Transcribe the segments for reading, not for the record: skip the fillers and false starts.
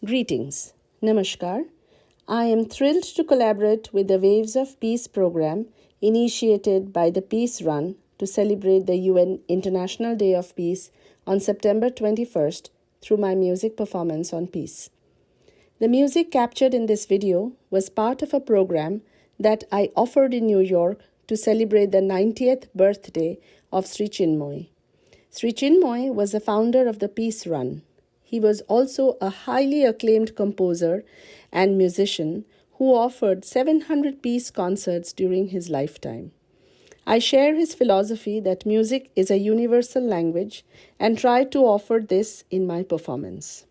Greetings. Namaskar. I am thrilled to collaborate with the Waves of Peace program initiated by the Peace Run to celebrate the UN International Day of Peace on September 21st through my music performance on peace. The music captured in this video was part of a program that I offered in New York to celebrate the 90th birthday of Sri Chinmoy. Sri Chinmoy was the founder of the Peace Run. He was also a highly acclaimed composer and musician who offered 700 peace concerts during his lifetime. I share his philosophy that music is a universal language and try to offer this in my performance.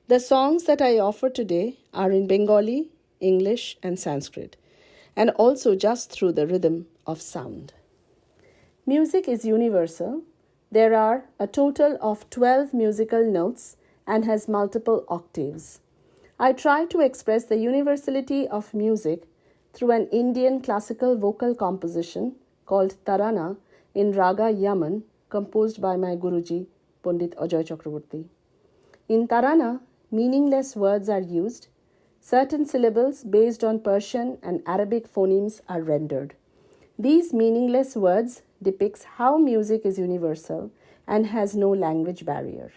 The songs that I offer today are in Bengali, English, and Sanskrit, and also just through the rhythm of sound. Music is universal. There are a total of 12 musical notes and has multiple octaves. I try to express the universality of music through an Indian classical vocal composition called Tarana in Raga Yaman, composed by my Guruji, Pandit Ajoy Chakraborty. In Tarana, meaningless words are used. Certain syllables based on Persian and Arabic phonemes are rendered. These meaningless words depicts how music is universal and has no language barrier.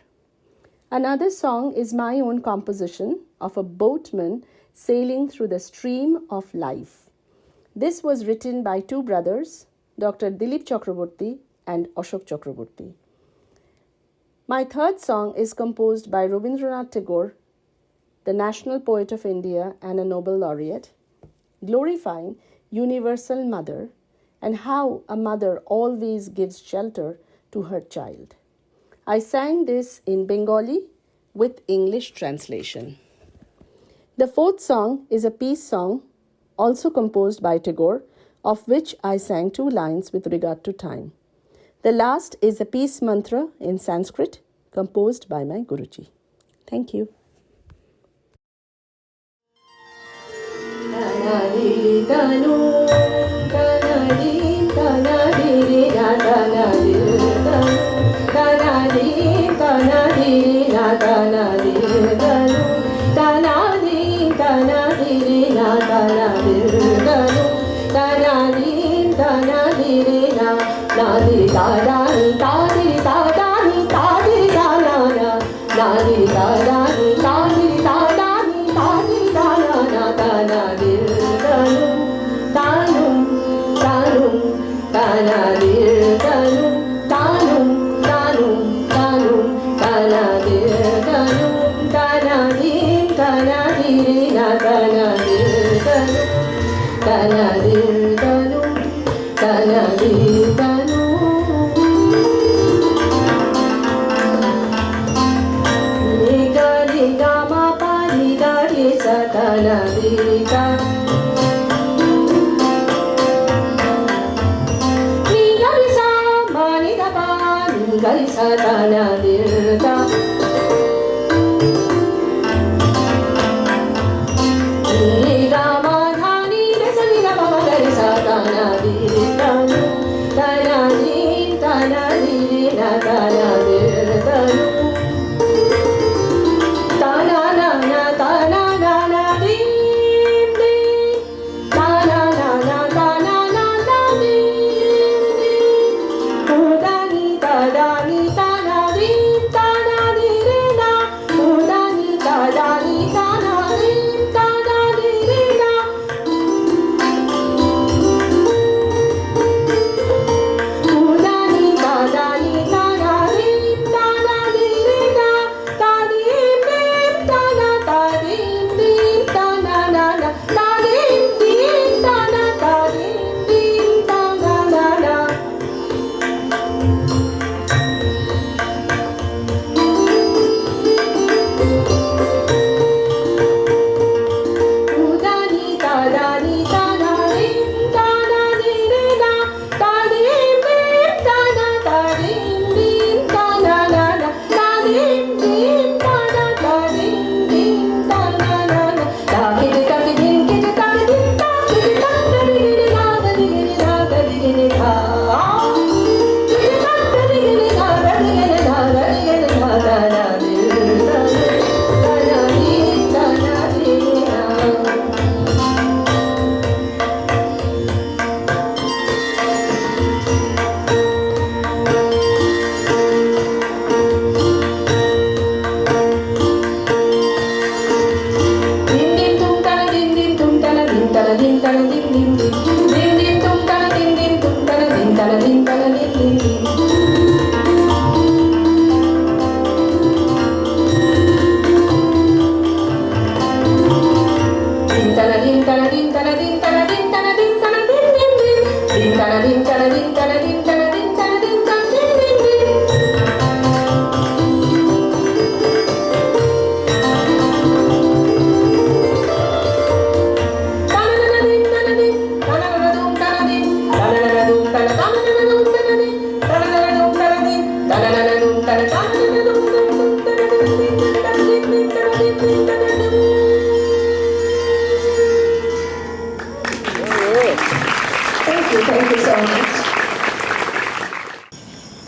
Another song is my own composition of a boatman sailing through the stream of life. This was written by two brothers, Dr. Dilip Chakraborty and Ashok Chakraborty. My third song is composed by Rabindranath Tagore, the national poet of India and a Nobel laureate, glorifying Universal Mother and how a mother always gives shelter to her child. I sang this in Bengali with English translation. The fourth song is a peace song, also composed by Tagore, of which I sang 2 lines with regard to time. The last is a peace mantra in Sanskrit, composed by my Guruji. Thank you.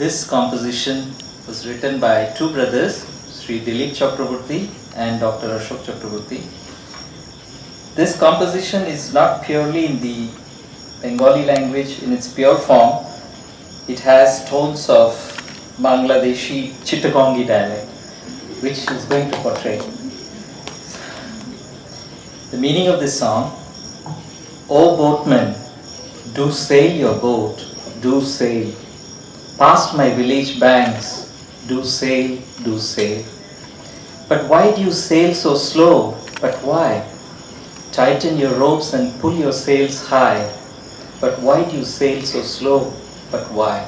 This composition was written by two brothers, Sri Dilip Chakraborty and Dr. Ashok Chakraborty. This composition is not purely in the Bengali language in its pure form. It has tones of Bangladeshi Chittagongi dialect, which is going to portray. The meaning of this song: O boatman, do sail your boat, do sail. Past my village banks, do sail, do sail. But why do you sail so slow? But why? Tighten your ropes and pull your sails high. But why do you sail so slow? But why?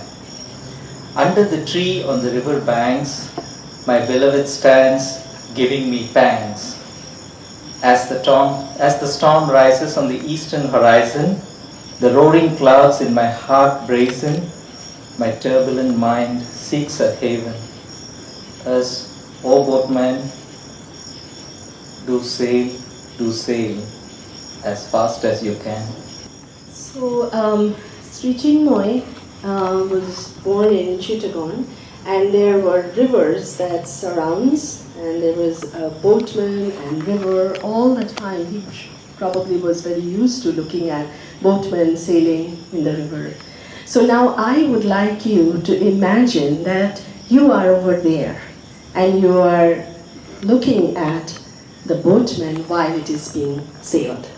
Under the tree on the river banks, my beloved stands, giving me pangs. As the storm rises on the eastern horizon, the roaring clouds in my heart brazen, my turbulent mind seeks a haven. Thus, O boatman, do sail, as fast as you can. So, Sri Chinmoy was born in Chittagong, and there were rivers that surrounds, and there was a boatman and river all the time. He probably was very used to looking at boatmen sailing in the river. So now I would like you to imagine that you are over there and you are looking at the boatman while it is being sailed.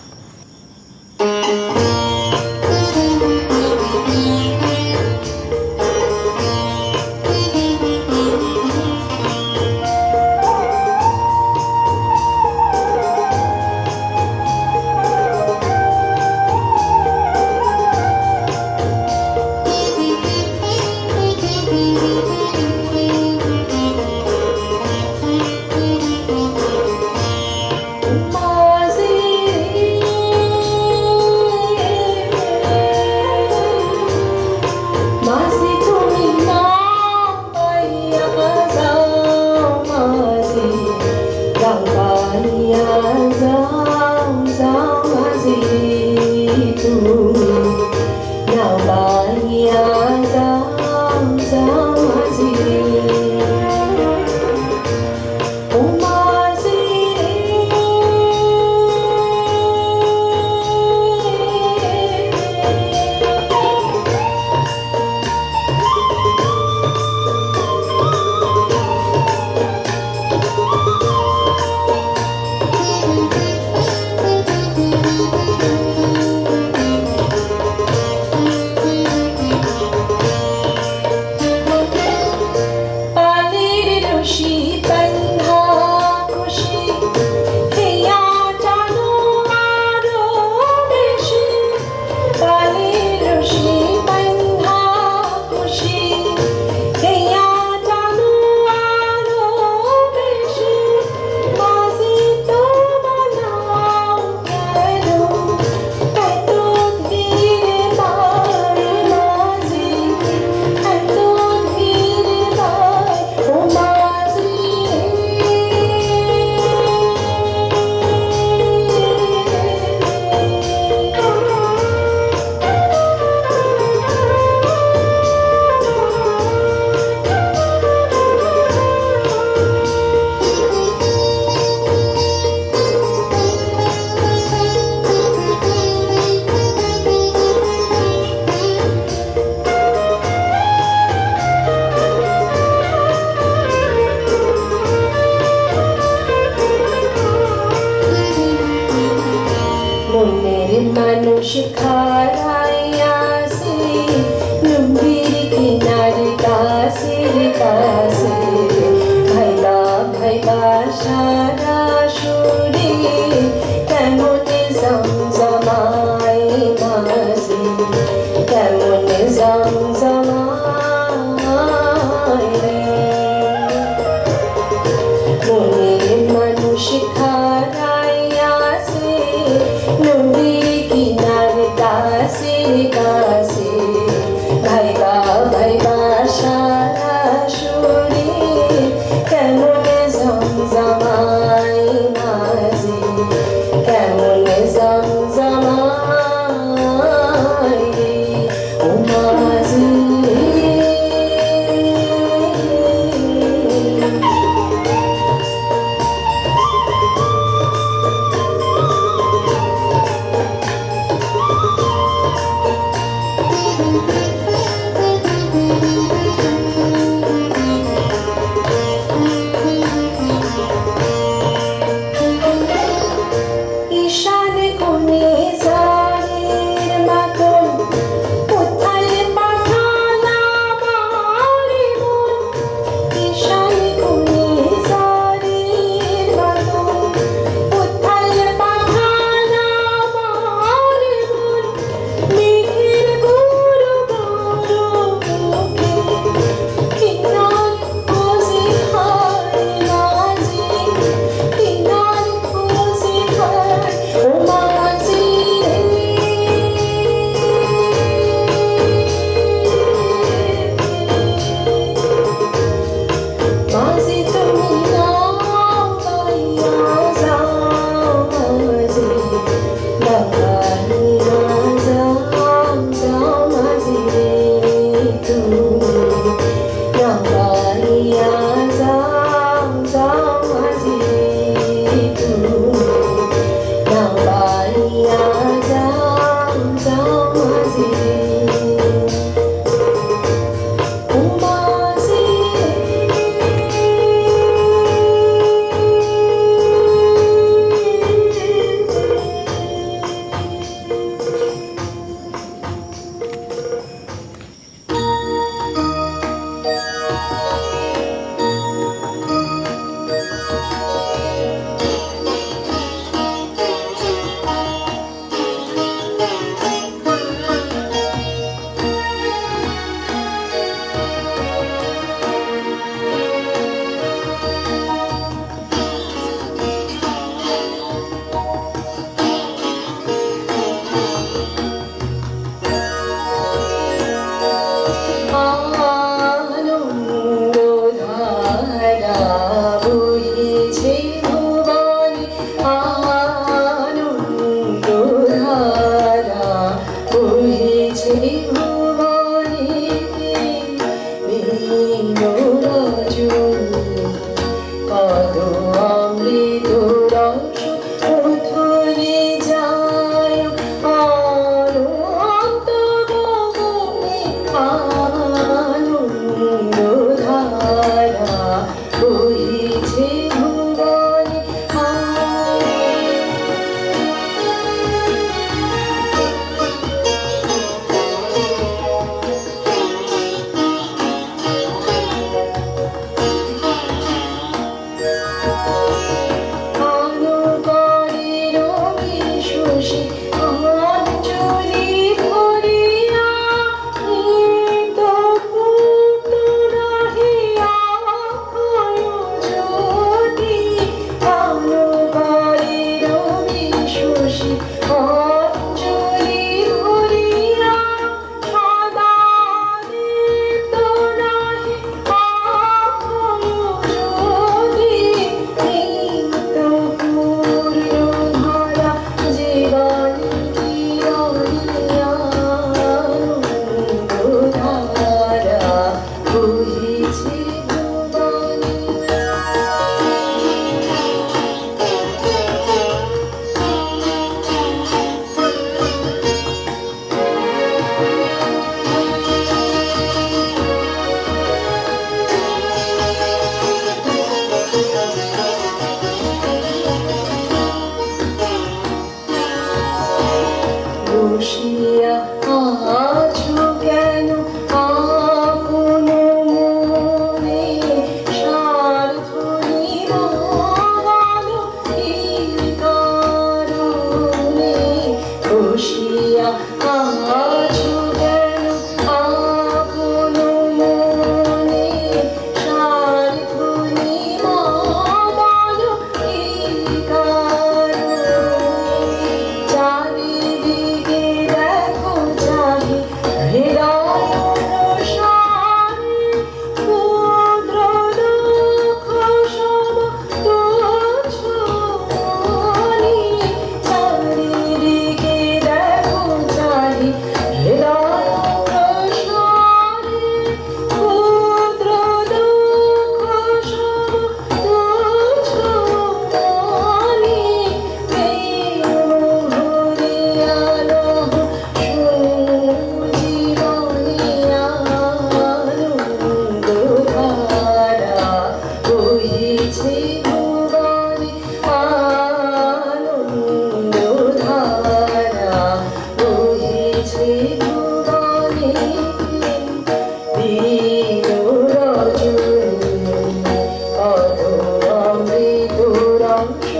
অমৃতর অংশ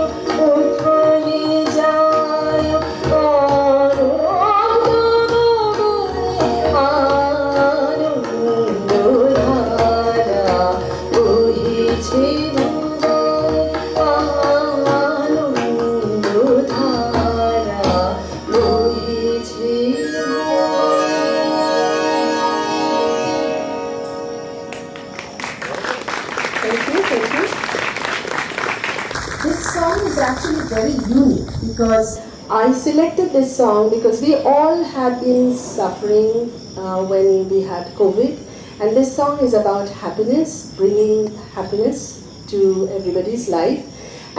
উঠলে যায় আনন্দধারা বহিছে হৃদয় আনন্দধারা বহিছে Thank you, thank you. This song is actually very unique because I selected this song because we all had been suffering when we had COVID, and this song is about happiness, bringing happiness to everybody's life.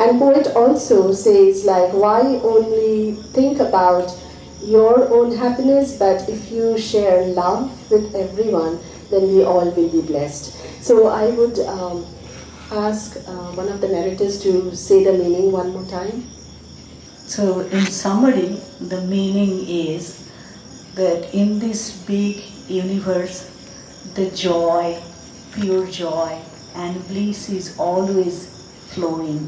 And poet also says like, why only think about your own happiness, but if you share love with everyone, then we all will be blessed. So I would ask one of the narrators to say the meaning one more time. So, in summary, the meaning is that in this big universe, the joy, pure joy, and bliss is always flowing.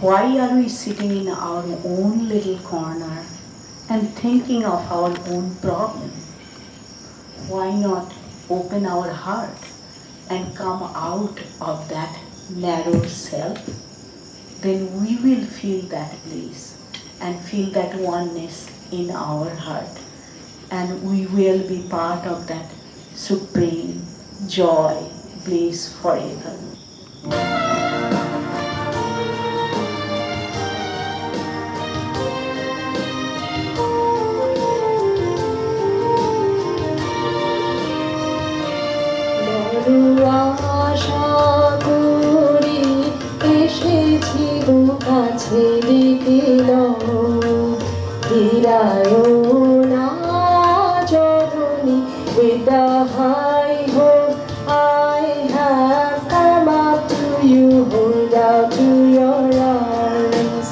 Why are we sitting in our own little corner and thinking of our own problem? Why not open our heart and come out of that narrow self? Then we will feel that bliss and feel that oneness in our heart, and we will be part of that supreme joy, bliss forever. আশা করি এসেছি গো কাছে দেখিল ফিরায় না জননী with the high hope I have come up to you, hold out to your arms.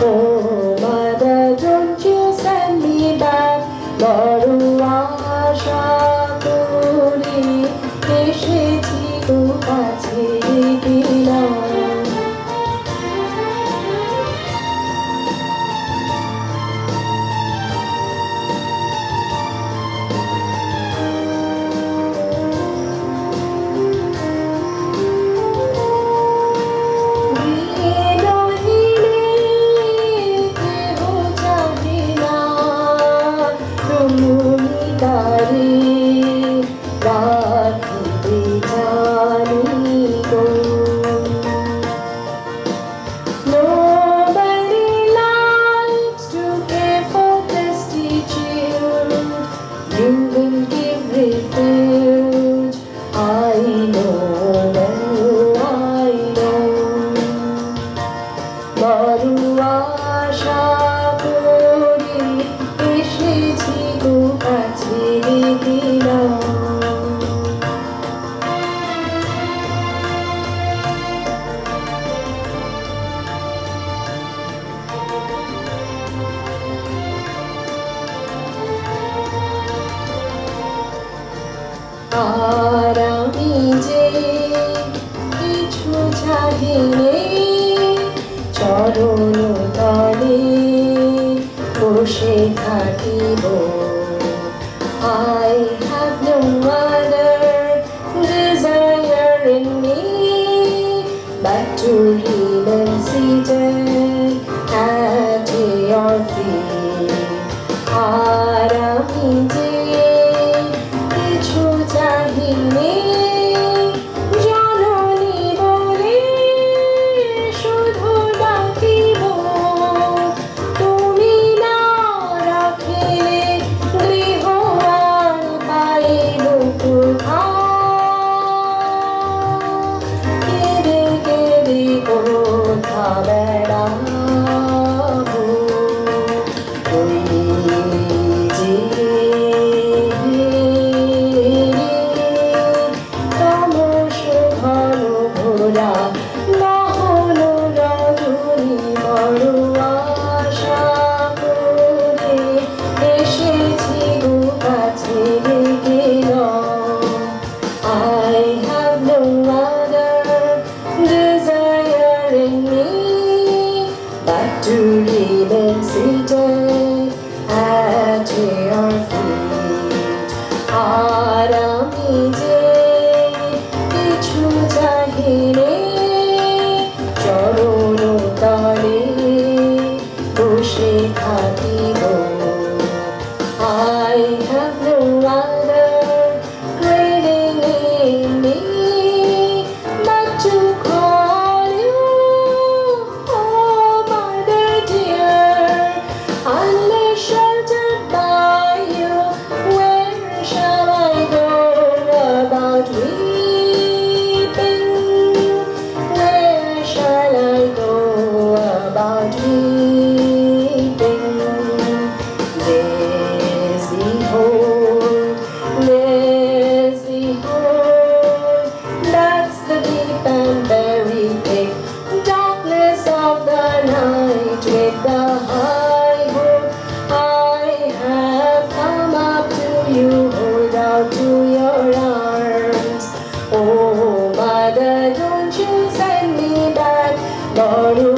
Oh mother, don't you send me back. বড় আশা করি এসেছি তো কাছে দেখিলাম আর আমি যে কিছু চাহিনে চরণ তলে বসে থাকিব I have no other desire in me but to remain seated at your feet. আর আমি যে কিছু চাহিনে জননী বলে শুধু ডাকিব তুমি না রাখিলে গৃহ আর পাইব কোথা কেঁদে কেঁদে কোথা in me, but to remain seated at your feet. आरामी जे কিছু চাহিনে চরণ তলে বসে থাকিব। I have no other craving in me but to call you, oh mother dear. Unless sheltered by you, where shall I go about weeping? Where shall I go about weeping? There's behold, that's the deep and very thick darkness of the night. With the high hope I have come up to you, hold out to your arms. Oh mother, don't you send me back, Lord.